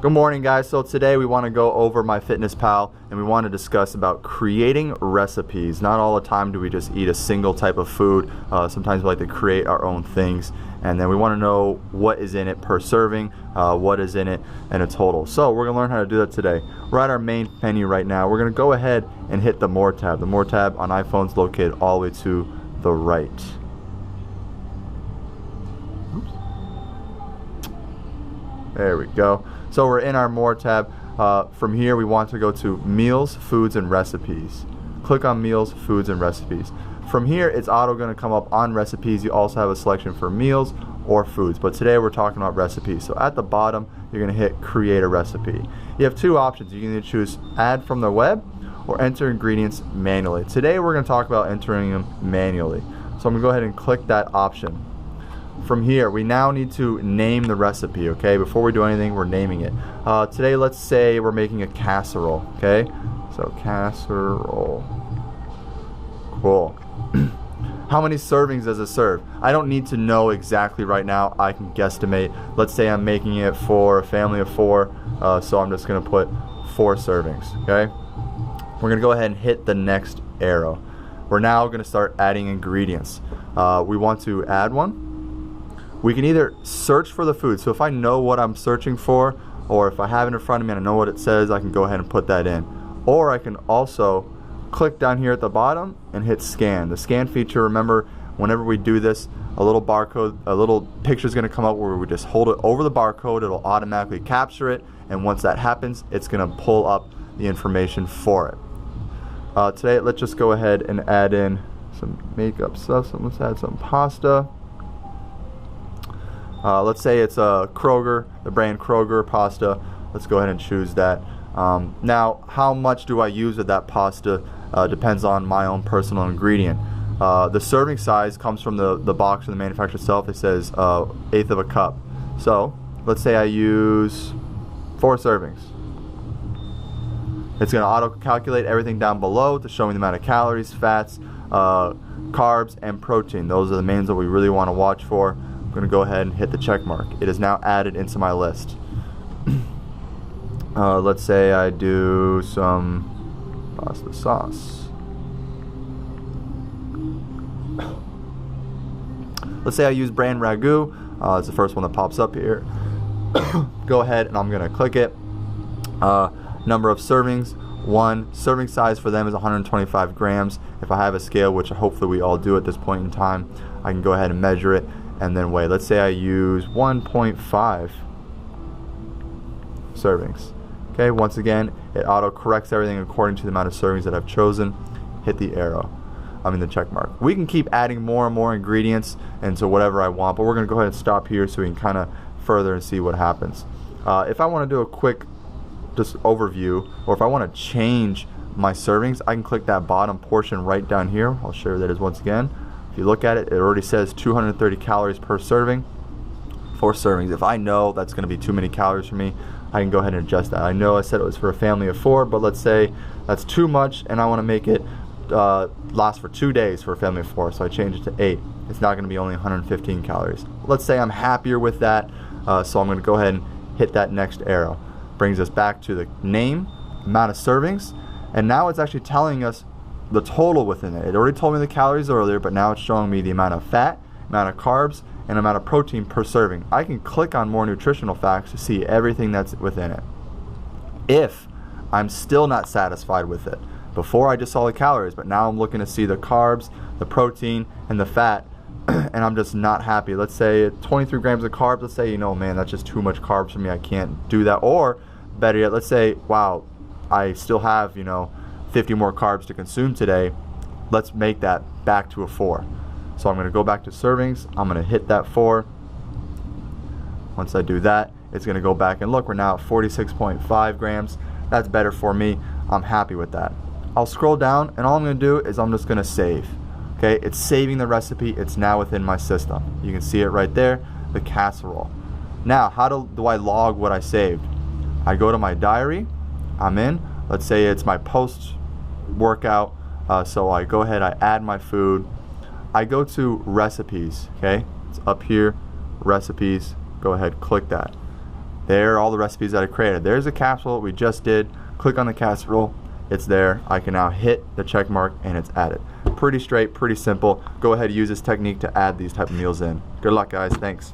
Good morning, guys. So today we want to go over MyFitnessPal and we want to discuss about creating recipes. Not all the time do we just eat a single type of food. Sometimes we like to create our own things, and then we want to know what is in it per serving, what is in it in a total. So we're going to learn how to do that today. We're at our main menu right now. We're going to go ahead and hit the More tab. The More tab on iPhones located all the way to the right. Oops. There we go. So we're in our More tab. From here we want to go to Meals, Foods, and Recipes. Click on Meals, Foods, and Recipes. From here it's auto going to come up on Recipes. You also have a selection for Meals or Foods, but today we're talking about Recipes. So at the bottom you're going to hit Create a Recipe. You have two options. You can either choose Add from the web or enter ingredients manually. Today we're going to talk about entering them manually. So I'm going to go ahead and click that option. From here, we now need to name the recipe, okay? Before we do anything, we're naming it. Today, let's say we're making a casserole, okay? So, casserole. Cool. How many servings does it serve? I don't need to know exactly right now. I can guesstimate. Let's say I'm making it for a family of 4, so I'm just going to put 4 servings, okay? We're going to go ahead and hit the next arrow. We're now going to start adding ingredients. We want to add one. We can either search for the food. So if I know what I'm searching for, or if I have it in front of me and I know what it says, I can go ahead and put that in. Or I can also click down here at the bottom and hit scan. The scan feature, remember, whenever we do this, a little barcode, a little picture is going to come up where we just hold it over the barcode. It'll automatically capture it, and once that happens, it's going to pull up the information for it. Today, let's just go ahead and add in some makeup stuff. So let's add some pasta. Let's say it's a Kroger, the brand Kroger pasta. Let's go ahead and choose that. Now, how much do I use of that pasta depends on my own personal ingredient. The serving size comes from the box and the manufacturer itself. It says 1/8 of a cup. So let's say I use 4 servings. It's going to auto calculate everything down below to show me the amount of calories, fats, carbs, and protein. Those are the mains that we really want to watch for. I'm going to go ahead and hit the check mark. It is now added into my list. Let's say I do some pasta sauce. Let's say I use brand ragu. It's the first one that pops up here. Go ahead and I'm going to click it. Number of servings, 1. Serving size for them is 125 grams. If I have a scale, which hopefully we all do at this point in time, I can go ahead and measure it and then weigh. Let's say I use 1.5 servings. Okay, once again, it auto corrects everything according to the amount of servings that I've chosen. Hit the arrow. The check mark. We can keep adding more and more ingredients into whatever I want, but we're going to go ahead and stop here so we can kind of further and see what happens. If I want to do a quick just overview, or if I want to change my servings, I can click that bottom portion right down here. I'll show you that is once again. If you look at it, it already says 230 calories per serving. 4 servings. If I know that's going to be too many calories for me, I can go ahead and adjust that. I know I said it was for a family of 4, but let's say that's too much and I want to make it last for 2 days for a family of 4, so I change it to 8. It's not going to be only 115 calories. Let's say I'm happier with that, so I'm going to go ahead and hit that next arrow. Brings us back to the name, amount of servings, and now it's actually telling us the total within it. It already told me the calories earlier, but now it's showing me the amount of fat, amount of carbs, and amount of protein per serving. I can click on more nutritional facts to see everything that's within it. If I'm still not satisfied with it, before I just saw the calories, but now I'm looking to see the carbs, the protein, and the fat, and I'm just not happy. Let's say 23 grams of carbs. Let's say, man, that's just too much carbs for me. I can't do that. Or better yet, let's say, wow, I still have 50 more carbs to consume today. Let's make that back to a 4. So I'm going to go back to servings. I'm going to hit that 4. Once I do that, it's going to go back and look, we're now at 46.5 grams. That's better for me. I'm happy with that. I'll scroll down, and all I'm going to do is I'm just going to save. Okay, it's saving the recipe. It's now within my system. You can see it right there, the casserole. Now, how do I log what I saved? I go to my diary. I'm in. Let's say it's my post-workout. So I go ahead, I add my food. I go to recipes. Okay, it's up here, recipes. Go ahead, click that. There are all the recipes that I created. There's a casserole we just did. Click on the casserole. It's there. I can now hit the check mark and it's added. Pretty straight, pretty simple. Go ahead and use this technique to add these type of meals in. Good luck, guys. Thanks.